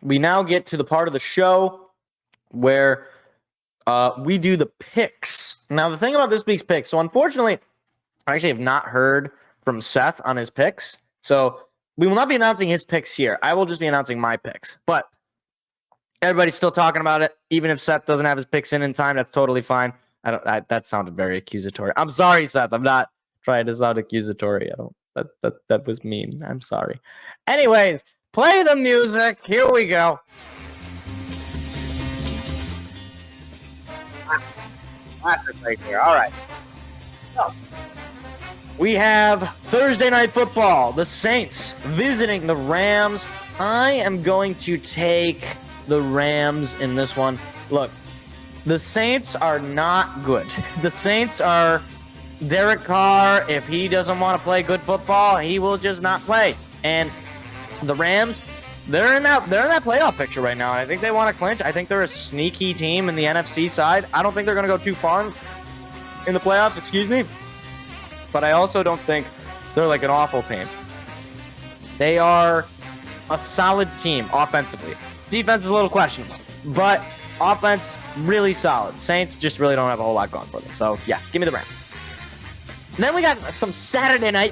we now get to the part of the show where we do the picks. Now, the thing about this week's picks, so unfortunately, I actually have not heard from Seth on his picks. So we will not be announcing his picks here. I will just be announcing my picks. But everybody's still talking about it. Even if Seth doesn't have his picks in time, that's totally fine. That sounded very accusatory. I'm sorry, Seth. I'm not trying to sound accusatory. That was mean. I'm sorry. Anyways, play the music. Here we go. Classic right there. All right. So, we have Thursday Night Football. The Saints visiting the Rams. I am going to take the Rams in this one. Look, the Saints are not good. The Saints are Derek Carr. If he doesn't want to play good football, he will just not play. And the Rams, they're in that playoff picture right now. I think they want to clinch. I think they're a sneaky team in the NFC side. I don't think they're going to go too far in the playoffs, excuse me. But I also don't think they're like an awful team. They are a solid team offensively. Defense is a little questionable, but offense really solid. Saints just really don't have a whole lot going for them. So yeah, give me the Rams. And then we got some Saturday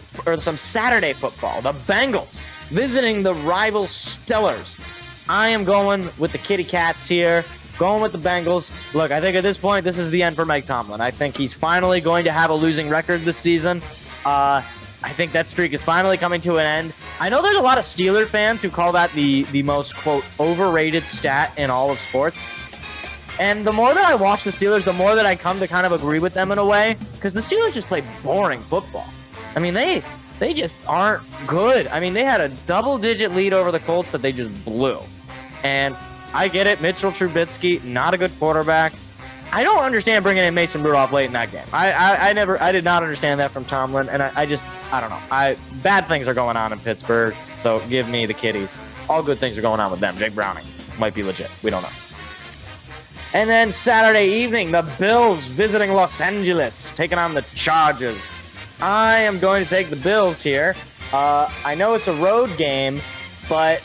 football. The Bengals visiting the rival Steelers. I am going with the Kitty Cats here. Going with the Bengals. Look, I think at this point, this is the end for Mike Tomlin. I think he's finally going to have a losing record this season. I think that streak is finally coming to an end. I know there's a lot of Steeler fans who call that the most, quote, overrated stat in all of sports. And the more that I watch the Steelers, the more that I come to kind of agree with them in a way. Because the Steelers just play boring football. I mean, they just aren't good. I mean, they had a double-digit lead over the Colts that they just blew. And I get it. Mitchell Trubisky, not a good quarterback. I don't understand bringing in Mason Rudolph late in that game. I did not understand that from Tomlin, and I don't know. Bad things are going on in Pittsburgh, so give me the Kitties. All good things are going on with them. Jake Browning might be legit. We don't know. And then Saturday evening, the Bills visiting Los Angeles, taking on the Chargers. I am going to take the Bills here. I know it's a road game, but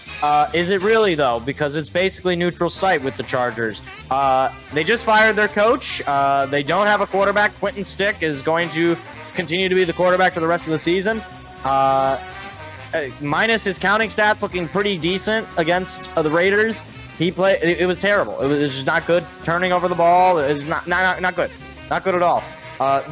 is it really, though? Because it's basically neutral site with the Chargers. They just fired their coach. They don't have a quarterback. Quentin Stick is going to continue to be the quarterback for the rest of the season. Minus his counting stats looking pretty decent against the Raiders. It was terrible. It was just not good. Turning over the ball is not good. Not good at all.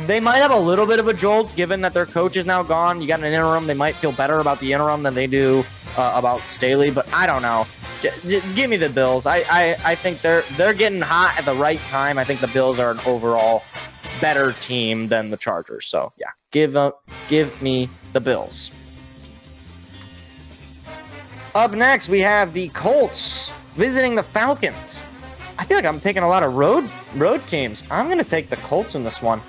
They might have a little bit of a jolt given that their coach is now gone. You got an interim. They might feel better about the interim than they do about Staley, but I don't know. Give me the Bills. I think they're getting hot at the right time. I think the Bills are an overall better team than the Chargers. So yeah, give me the Bills. Up next, we have the Colts visiting the Falcons. I feel like I'm taking a lot of road teams. I'm going to take the Colts in this one.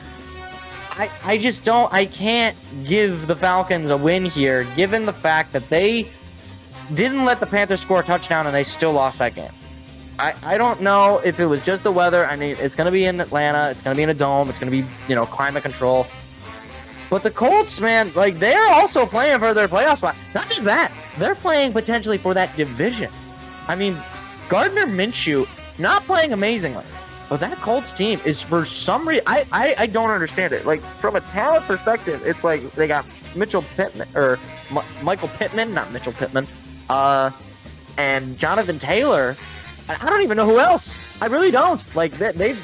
I can't give the Falcons a win here, given the fact that they didn't let the Panthers score a touchdown and they still lost that game. I don't know if it was just the weather. I mean, it's going to be in Atlanta. It's going to be in a dome. It's going to be, climate control. But the Colts, man, like, they're also playing for their playoff spot. Not just that. They're playing potentially for that division. I mean, Gardner Minshew not playing amazingly. But that Colts team is, for some reason, I don't understand it. Like, from a talent perspective, it's like they got Michael Pittman, not Mitchell Pittman, and Jonathan Taylor. I don't even know who else. I really don't. Like, they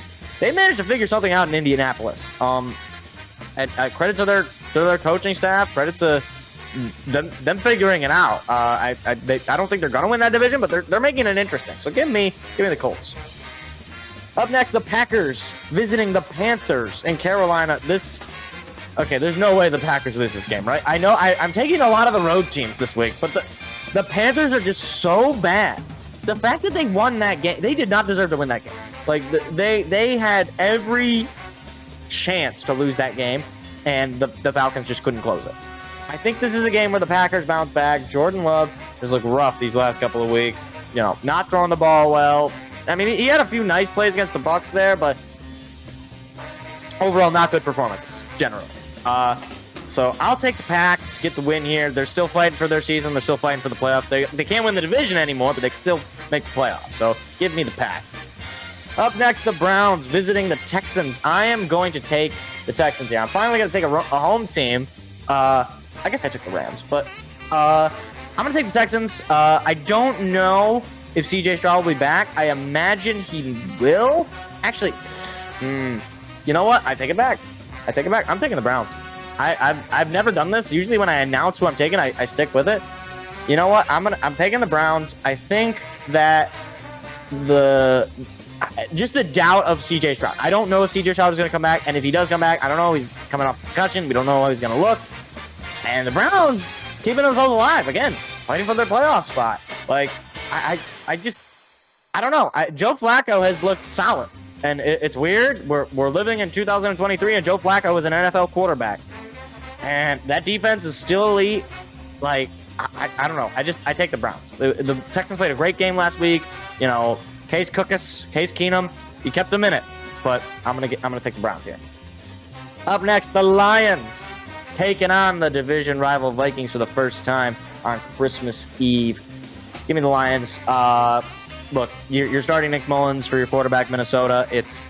managed to figure something out in Indianapolis. And credit to their coaching staff. Credit to them figuring it out. I don't think they're gonna win that division, but they're making it interesting. So give me the Colts. Up next, the Packers visiting the Panthers in Carolina. There's no way the Packers lose this game, right? I know I'm taking a lot of the road teams this week, but the Panthers are just so bad. The fact that they won that game, they did not deserve to win that game. Like, they had every chance to lose that game, and the Falcons just couldn't close it. I think this is a game where the Packers bounce back. Jordan Love has looked rough these last couple of weeks. Not throwing the ball well. I mean, he had a few nice plays against the Bucs there, but overall not good performances, generally. So I'll take the Pack to get the win here. They're still fighting for their season. They're still fighting for the playoffs. They can't win the division anymore, but they can still make the playoffs. So give me the Pack. Up next, the Browns visiting the Texans. I am going to take the Texans here. I'm finally going to take a home team. I guess I took the Rams, but I'm going to take the Texans. I don't know if CJ Stroud will be back. I imagine he will. Actually, you know what? I take it back. I'm taking the Browns. I've never done this. Usually when I announce who I'm taking, I stick with it. You know what? I'm taking the Browns. I think that just the doubt of CJ Stroud. I don't know if CJ Stroud is going to come back, and if he does come back, I don't know. He's coming off concussion. We don't know how he's going to look. And the Browns keeping themselves alive again, fighting for their playoff spot. Like I don't know. Joe Flacco has looked solid, and it's weird. We're living in 2023, and Joe Flacco is an NFL quarterback. And that defense is still elite. Like, I don't know. I take the Browns. The Texans played a great game last week. You know, Case Keenum, he kept them in it. But I'm gonna take the Browns here. Up next, the Lions taking on the division rival Vikings for the first time on Christmas Eve. Give me the Lions. Look, you're starting Nick Mullins for your quarterback, Minnesota. It's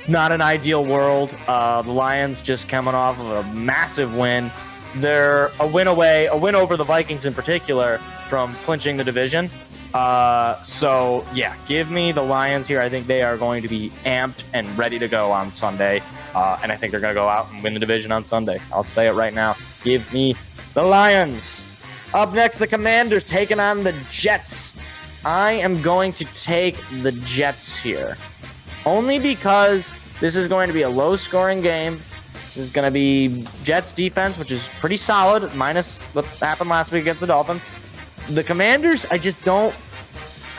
not an ideal world. The Lions just coming off of a massive win. They're a win over the Vikings in particular from clinching the division. So, yeah, give me the Lions here. I think they are going to be amped and ready to go on Sunday. And I think they're going to go out and win the division on Sunday. I'll say it right now. Give me the Lions. Up next, the Commanders taking on the Jets. I am going to take the Jets here. Only because this is going to be a low-scoring game. This is going to be Jets defense, which is pretty solid, minus what happened last week against the Dolphins. The Commanders, I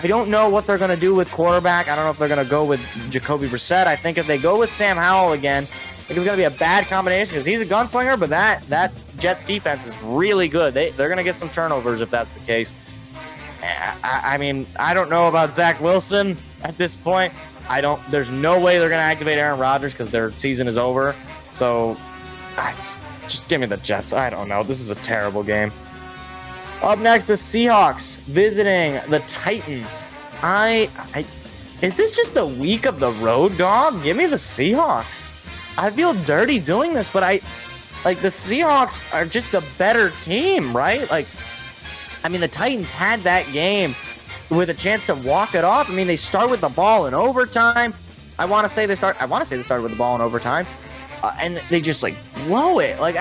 don't know what they're going to do with quarterback. I don't know if they're going to go with Jacoby Brissett. I think if they go with Sam Howell again, I think it's going to be a bad combination because he's a gunslinger, but that Jets defense is really good. They're going to get some turnovers if that's the case. I mean, I don't know about Zach Wilson at this point. There's no way they're going to activate Aaron Rodgers because their season is over. So, just give me the Jets. I don't know. This is a terrible game. Up next, the Seahawks visiting the Titans. Is this just the week of the road dog? Give me the Seahawks. I feel dirty doing this, but the Seahawks are just the better team, right? I mean, the Titans had that game with a chance to walk it off. I mean, they start with the ball in overtime. I want to say they started with the ball in overtime, and they just blow it. I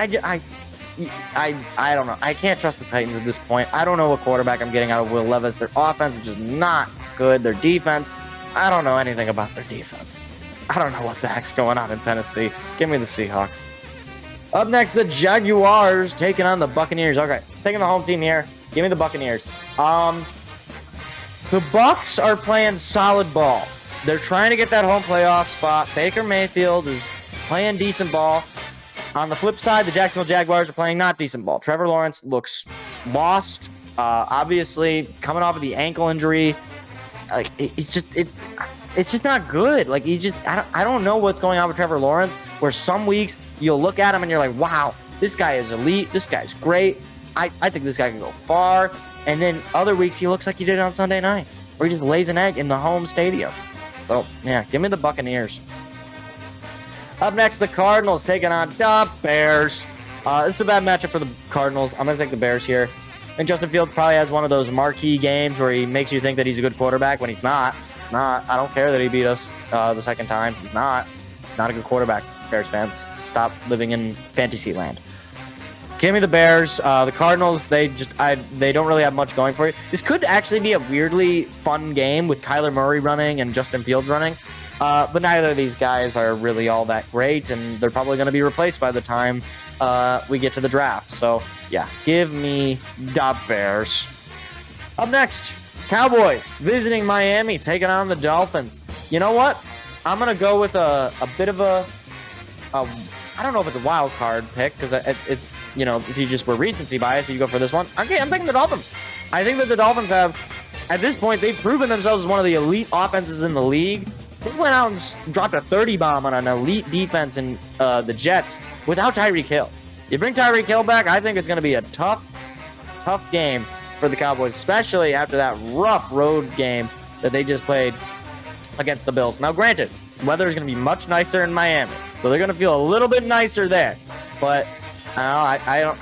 don't know. I can't trust the Titans at this point. I don't know what quarterback I'm getting out of Will Levis. Their offense is just not good. Their defense, I don't know anything about their defense. I don't know what the heck's going on in Tennessee. Give me the Seahawks. Up next, the Jaguars taking on the Buccaneers. Okay, taking the home team here. Give me the Buccaneers. The Bucs are playing solid ball. They're trying to get that home playoff spot. Baker Mayfield is playing decent ball. On the flip side, the Jacksonville Jaguars are playing not decent ball. Trevor Lawrence looks lost. Obviously, coming off of the ankle injury, it's just not good. I don't know what's going on with Trevor Lawrence. Where some weeks you'll look at him and you're like, wow, this guy is elite. This guy's great. I think this guy can go far. And then other weeks he looks like he did on Sunday night, where he just lays an egg in the home stadium. So yeah, give me the Buccaneers. Up next, the Cardinals taking on the Bears. This is a bad matchup for the Cardinals. I'm going to take the Bears here. I think Justin Fields probably has one of those marquee games where he makes you think that he's a good quarterback when he's not. He's not. I don't care that he beat us the second time. He's not. He's not a good quarterback. Bears fans, stop living in fantasy land. Give me the Bears. The Cardinals, they don't really have much going for you. This could actually be a weirdly fun game with Kyler Murray running and Justin Fields running. But neither of these guys are really all that great, and they're probably going to be replaced by the time we get to the draft. So, yeah, give me the Bears. Up next, Cowboys visiting Miami, taking on the Dolphins. You know what? I'm going to go with a bit of a I don't know if it's a wild card pick, because if you just were recency bias, you go for this one. Okay, I'm taking the Dolphins. I think that the Dolphins have, at this point, they've proven themselves as one of the elite offenses in the league. They went out and dropped a 30 bomb on an elite defense in the Jets without Tyreek Hill. You bring Tyreek Hill back, I think it's going to be a tough game for the Cowboys, especially after that rough road game that they just played against the Bills. Now, granted, weather is going to be much nicer in Miami, so they're going to feel a little bit nicer there. But I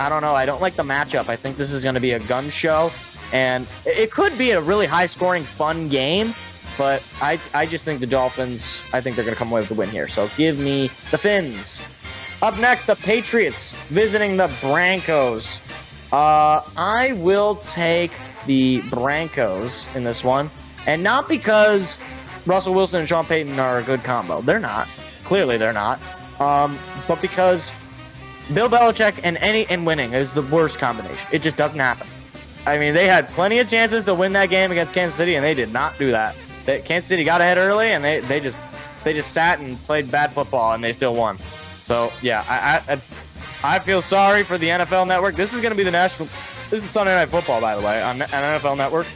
don't know. I don't like the matchup. I think this is going to be a gun show, and it could be a really high-scoring, fun game. But I just think the Dolphins, I think they're going to come away with the win here. So give me the Fins. Up next, the Patriots visiting the Broncos. I will take the Broncos in this one. And not because Russell Wilson and Sean Payton are a good combo. They're not. Clearly they're not. But because Bill Belichick and winning is the worst combination. It just doesn't happen. I mean, they had plenty of chances to win that game against Kansas City, and they did not do that. Kansas City got ahead early, and they just sat and played bad football, and they still won. So yeah, I feel sorry for the NFL Network. This is going to be this is Sunday Night Football, by the way, on NFL Network,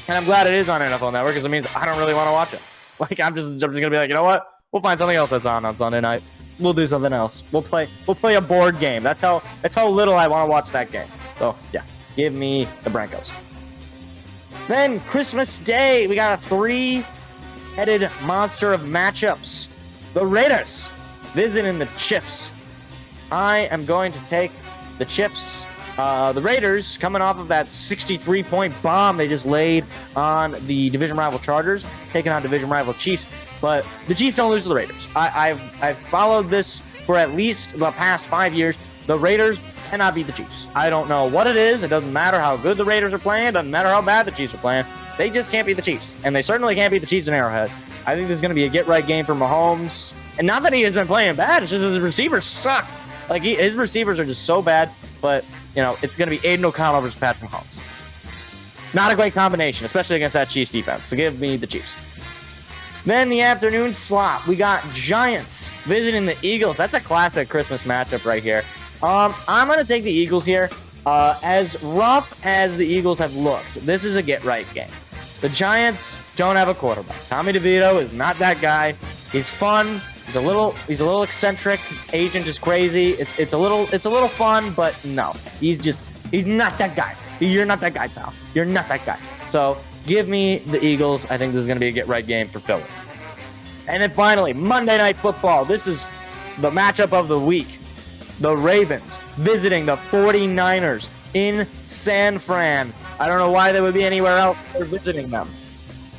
and I'm glad it is on NFL Network because it means I don't really want to watch it. Like I'm just going to be like, you know what? We'll find something else that's on Sunday night. We'll do something else. We'll play a board game. That's how little I want to watch that game. So yeah, give me the Broncos. Then Christmas Day, we got a three-headed monster of matchups. The Raiders visiting the Chiefs. I am going to take the Chiefs. The Raiders, coming off of that 63-point bomb they just laid on the division rival Chargers, taking on division rival Chiefs. But the Chiefs don't lose to the Raiders. I've followed this for at least the past 5 years. The Raiders cannot beat the Chiefs. I don't know what it is. It doesn't matter how good the Raiders are playing. It doesn't matter how bad the Chiefs are playing. They just can't beat the Chiefs. And they certainly can't beat the Chiefs in Arrowhead. I think there's going to be a get-right game for Mahomes. And not that he has been playing bad. It's just his receivers suck. Like, his receivers are just so bad. But, you know, it's going to be Aiden O'Connell versus Patrick Mahomes. Not a great combination, especially against that Chiefs defense. So give me the Chiefs. Then the afternoon slot, we got Giants visiting the Eagles. That's a classic Christmas matchup right here. I'm going to take the Eagles here. As rough as the Eagles have looked, this is a get-right game. The Giants don't have a quarterback. Tommy DeVito is not that guy. He's fun. He's a little eccentric. His agent is crazy. It's a little fun, but no, he's not that guy. You're not that guy, pal. You're not that guy. So give me the Eagles. I think this is going to be a get-right game for Philly. And then finally, Monday Night Football. This is the matchup of the week. The Ravens visiting the 49ers in San Fran. I don't know why they would be anywhere else. They're visiting them.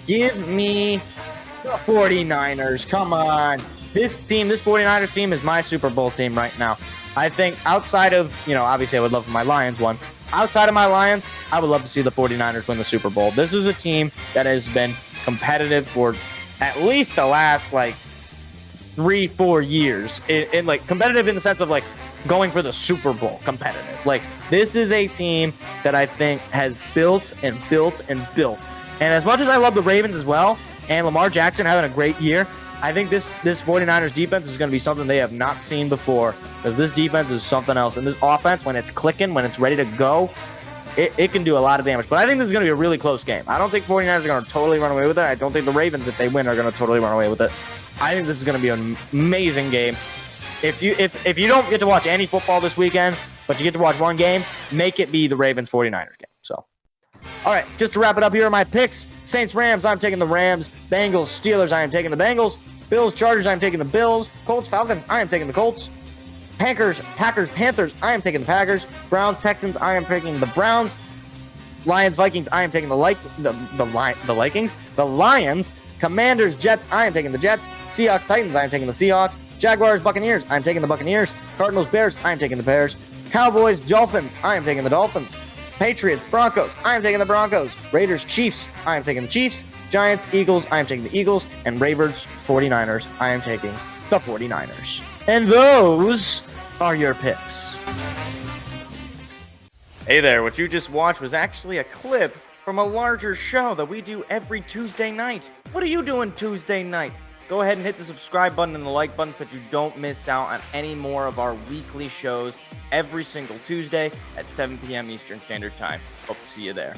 Give me the 49ers. Come on. This 49ers team is my Super Bowl team right now. I think outside of, obviously I would love for my Lions one. Outside of my Lions, I would love to see the 49ers win the Super Bowl. This is a team that has been competitive for at least the last, 3-4 years. Competitive in the sense of, going for the Super Bowl competitive. This is a team that I think has built and built and built. And as much as I love the Ravens as well, and Lamar Jackson having a great year, I think this 49ers defense is going to be something they have not seen before, because this defense is something else. And this offense, when it's clicking, when it's ready to go, it can do a lot of damage. But I think this is going to be a really close game. I don't think 49ers are going to totally run away with it. I don't think the Ravens, if they win, are going to totally run away with it. I think this is going to be an amazing game. If you don't get to watch any football this weekend, but you get to watch one game, make it be the Ravens-49ers game. So, all right, just to wrap it up, here are my picks. Saints-Rams, I'm taking the Rams. Bengals-Steelers, I am taking the Bengals. Bills-Chargers, I am taking the Bills. Colts-Falcons, I am taking the Colts. Packers-Panthers, I am taking the Packers. Browns-Texans, I am taking the Browns. Lions-Vikings, I am taking the Vikings. The Lions. Commanders-Jets, I am taking the Jets. Seahawks-Titans, I am taking the Seahawks. Jaguars-Buccaneers, I am taking the Buccaneers. Cardinals-Bears, I am taking the Bears. Cowboys-Dolphins, I am taking the Dolphins. Patriots-Broncos, I am taking the Broncos. Raiders-Chiefs, I am taking the Chiefs. Giants-Eagles, I am taking the Eagles. And Ravens-49ers, I am taking the 49ers. And those are your picks. Hey there, what you just watched was actually a clip from a larger show that we do every Tuesday night. What are you doing Tuesday night? Go ahead and hit the subscribe button and the like button so that you don't miss out on any more of our weekly shows every single Tuesday at 7 p.m. Eastern Standard Time. Hope to see you there.